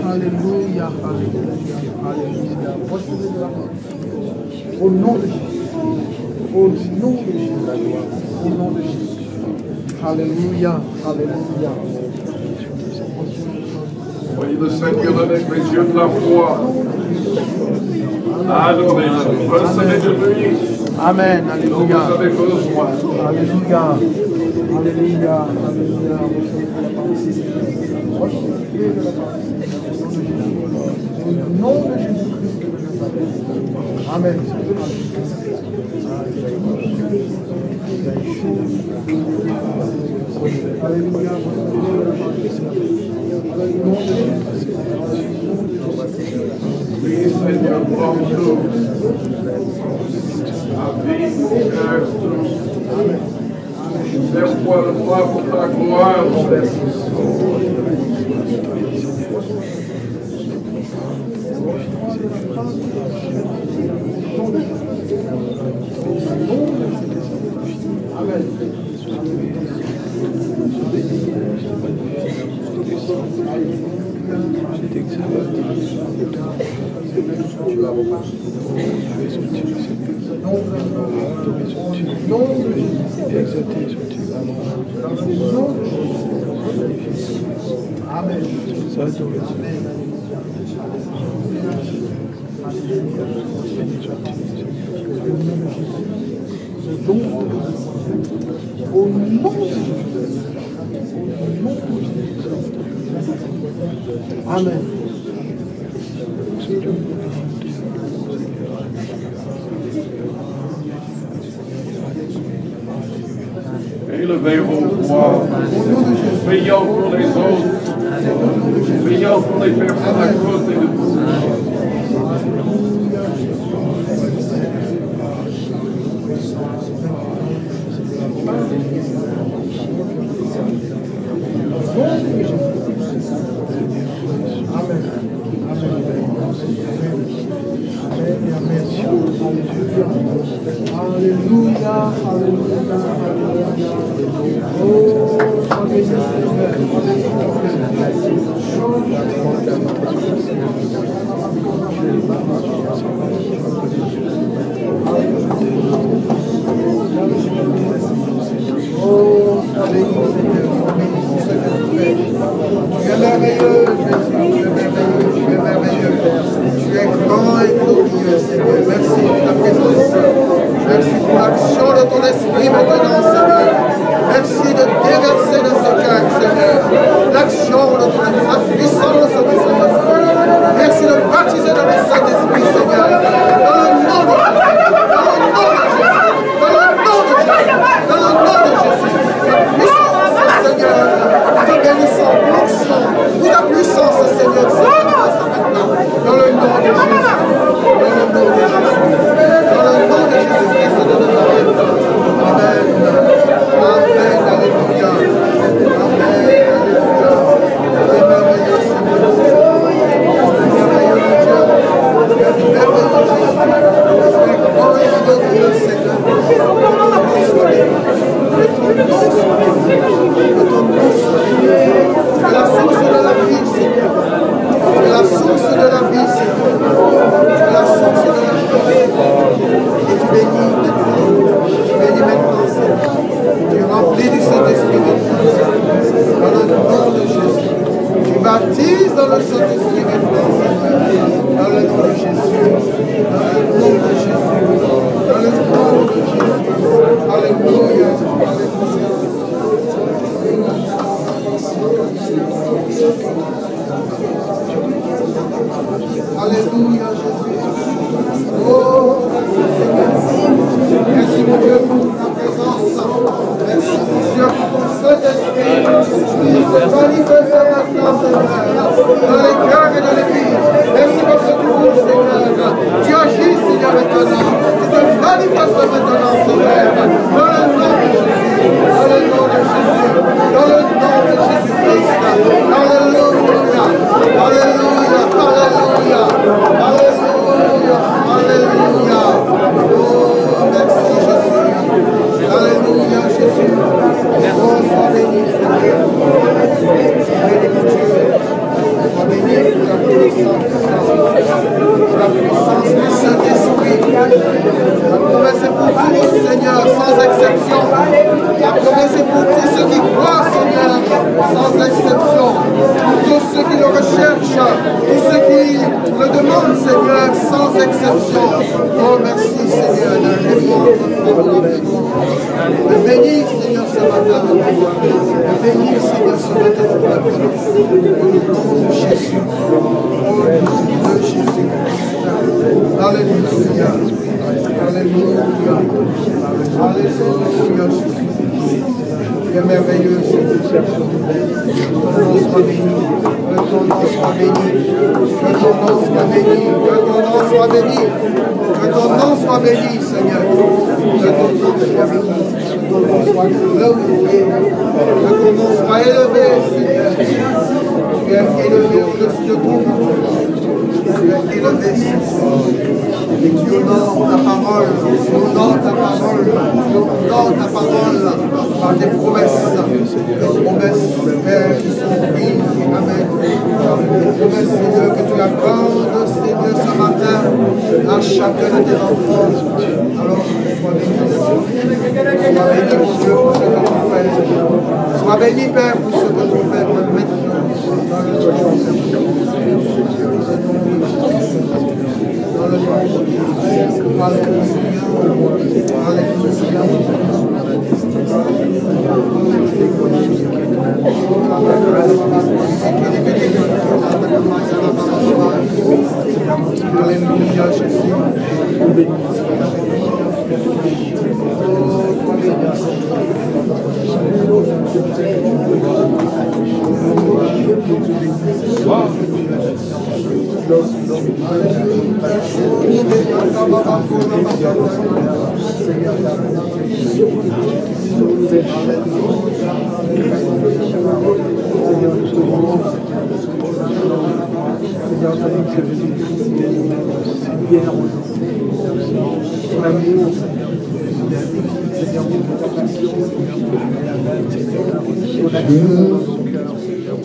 Alléluia, alléluia, alléluia. Recevez de la gloire. Au nom de Jésus. Au nom de Jésus, la gloire. Au nom de Jésus. Alléluia, alléluia. Voyez le Seigneur avec les yeux de la foi. Adorez-le. Recevez de lui. Amen, alléluia. Vous avez besoin. Alléluia. Alléluia. Alléluia. Au nom de Jésus-Christ de Nazareth. Amen. Alléluia. Oui, Seigneur, prends-nous. Serre-toi le bras pour ta gloire, mon Père. Amen. Élevez vos voix, prions pour les autres, prions pour les personnes à côté de vous. Alléluia, alléluia, alléluia. Oh, tu es merveilleux, Jésus, tu es merveilleux, tu es merveilleux. Tu es grand et glorieux, Seigneur. Merci pour ta présence. Merci pour l'action de ton esprit maintenant, Seigneur. Merci de déverser dans ce cœur, Seigneur, l'action de ton esprit, la puissance de ton esprit. Merci de baptiser dans le Saint-Esprit, Seigneur. Dans le nom de Jésus. Dans le nom de Jésus. Dans le nom de Jésus. Dans le nom de Jésus. La puissance, Seigneur. Te bénissons, l'onction. Pour ta puissance, Seigneur. Dans le nom de Jésus. Dans le nom de Jésus. Dans le nom de Jésus-Christ de Nazareth. Amen. Amen. Alléluia. Amen. Alléluia. Tu es merveilleux, Seigneur. Tu es merveilleux, mon Dieu. Tu es merveilleux, Jésus. Tu es grand et glorieux, Seigneur. Que ton nom soit béni. Que ton nom soit béni. Que ton nom soit béni. Tu es la source de la vie, Seigneur. Tu es la source de la vie, Seigneur. Tu es la source de la vie. Et tu bénis maintenant. Tu bénis maintenant, Seigneur. Tu remplis du Saint-Esprit maintenant. Dans le nom de Jésus. Tu baptises dans le Saint-Esprit maintenant, Seigneur. Dans le nom de Jésus. Dans le nom de Jésus. Dans le nom de Jésus. Alléluia. Alléluia. Alléluia, Jésus. Oh, merci mon Dieu pour ta présence. Merci mon Dieu pour ton Saint-Esprit. Qui se manifeste maintenant, Seigneur, dans les cœurs et dans les vies. Merci pour ce tour, Seigneur. Tu agis, Seigneur, maintenant. Tu te manifestes maintenant, Seigneur. Dans le nom de Jésus. Dans le nom de Jésus. Dans le nom de Jésus-Christ. Alléluia. Alléluia. Alléluia. Alléluia. Alléluia. Oh, merci Jésus. Alléluia, Jésus. Oh, sois béni, Seigneur. Sois béni, mon Dieu. Sois béni pour ta et c'est pour tous ceux qui croient, Seigneur, sans exception. Tous ceux qui le recherchent, tous ceux qui le demandent, Seigneur, sans exception. Oh, merci, Seigneur, d'un répondre. Bénis, Seigneur, ce matin. Bénis, Seigneur, ce matin. Au nom de Jésus. Au nom de Jésus. Alléluia. Alléluia. Alléluia. Tu es merveilleux. Que ton nom soit béni. Que ton nom soit béni. Que ton nom soit béni. Que ton nom soit béni. Que ton nom soit béni, Seigneur. Que ton nom soit béni. Que ton nom soit glorifié. Que ton nom soit élevé, Seigneur. Tu es élevé au-dessus de tout. Tu es élevé, Seigneur. Et tu honores ta parole, tu honores ta parole, tu honores ta parole par tes promesses, Père, qui sont oui et amen. Les promesses, Seigneur, que tu accordes, Seigneur, ce matin à chacun de tes enfants. Alors, sois béni, mon Dieu, pour ce que tu fais. Sois béni, Père, pour ce que tu fais maintenant. Alléluia, Jésus.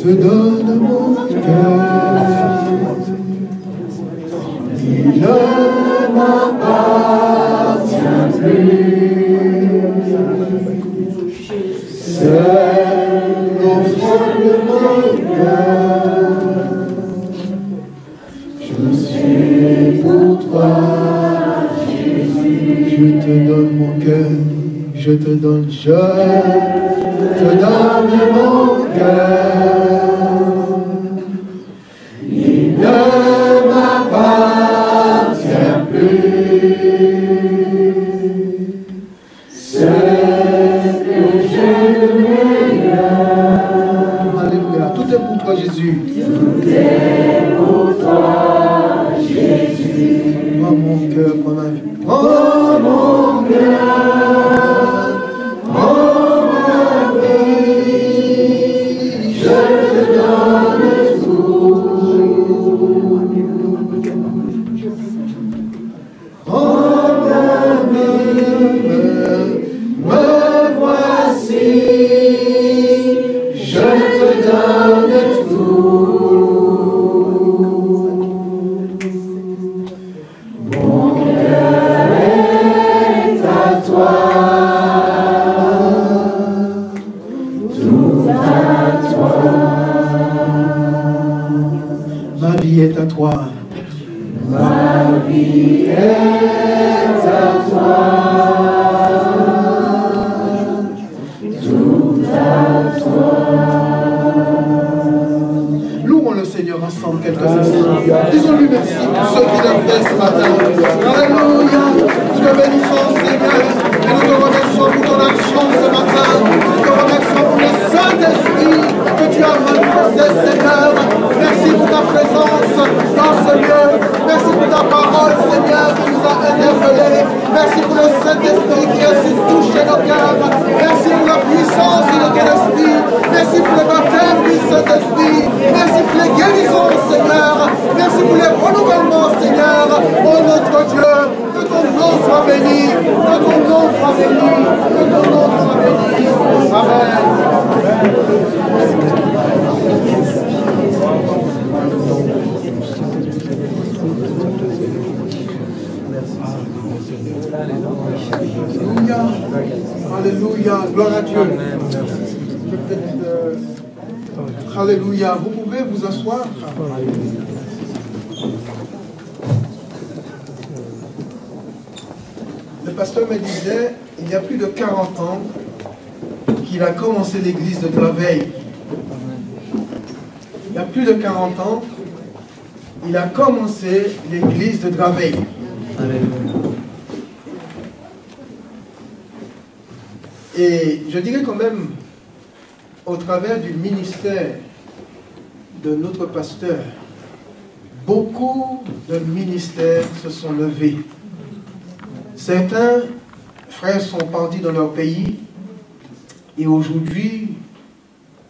Je te donne mon cœur, il ne m'appartient plus. C'est l'offrande de mon cœur. Je suis pour toi, Jésus. Je te donne mon cœur, je te donne, je te donne mon cœur. Il ne m'appartient plus. C'est que j'ai le meilleur. Alléluia. Tout est pour toi, Jésus. Tout est pour toi, Jésus. Prends mon cœur, prends ma vie. Prends mon cœur. Disons-lui merci pour ce qu'il a fait ce matin. Alléluia. Nous te bénissons, Seigneur. Et nous te remercions pour ton action ce matin. Nous te remercions pour le Saint-Esprit que tu as manifesté, Seigneur. Merci pour ta présence dans ce lieu. Merci pour ta parole, Seigneur, qui nous a interpellés. Merci pour le Saint-Esprit qui a su toucher nos cœurs. Merci pour la puissance de ton esprit. Merci pour le baptême du Saint-Esprit. Merci pour les guérisons, Seigneur. Merci pour les renouvellements, Seigneur. Oh notre Dieu, que ton nom soit béni. Que ton nom soit béni. Que ton nom soit béni. Amen. Alléluia. Alléluia. Gloire à Dieu. Alléluia. Vous pouvez vous asseoir. Le pasteur me disait, il y a plus de 40 ans, qu'il a commencé l'église de Draveil. Il y a plus de 40 ans, il a commencé l'église de Draveil. Et je dirais quand même, au travers du ministère de notre pasteur, beaucoup de ministères se sont levés. Certains frères sont partis dans leur pays et aujourd'hui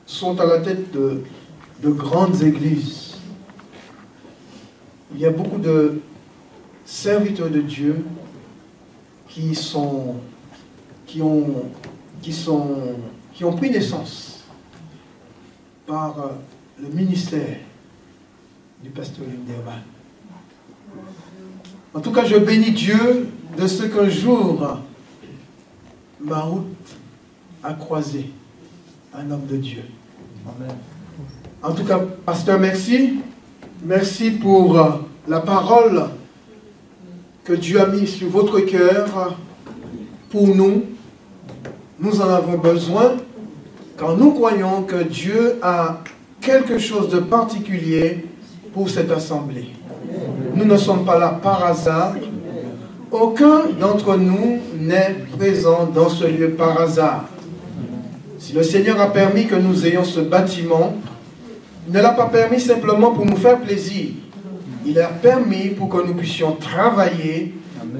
sont à la tête de grandes églises. Il y a beaucoup de serviteurs de Dieu qui ont pris naissance par le ministère du pasteur Linderman. En tout cas, je bénis Dieu de ce qu'un jour, ma route a croisé un homme de Dieu. Amen. En tout cas, pasteur, merci. Merci pour la parole que Dieu a mise sur votre cœur pour nous. Nous en avons besoin, car nous croyons que Dieu a quelque chose de particulier pour cette assemblée. Nous ne sommes pas là par hasard. Aucun d'entre nous n'est présent dans ce lieu par hasard. Si le Seigneur a permis que nous ayons ce bâtiment, il ne l'a pas permis simplement pour nous faire plaisir. Il a permis pour que nous puissions travailler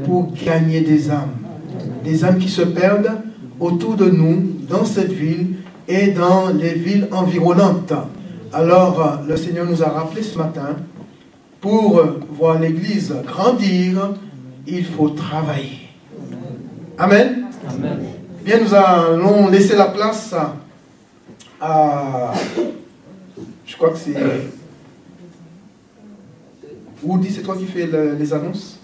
pour gagner des âmes qui se perdent autour de nous, dans cette ville et dans les villes environnantes. Alors, le Seigneur nous a rappelé ce matin, pour voir l'Église grandir, il faut travailler. Amen. Amen. Bien, nous allons laisser la place à... Je crois que c'est... Woody, c'est toi qui fais les annonces?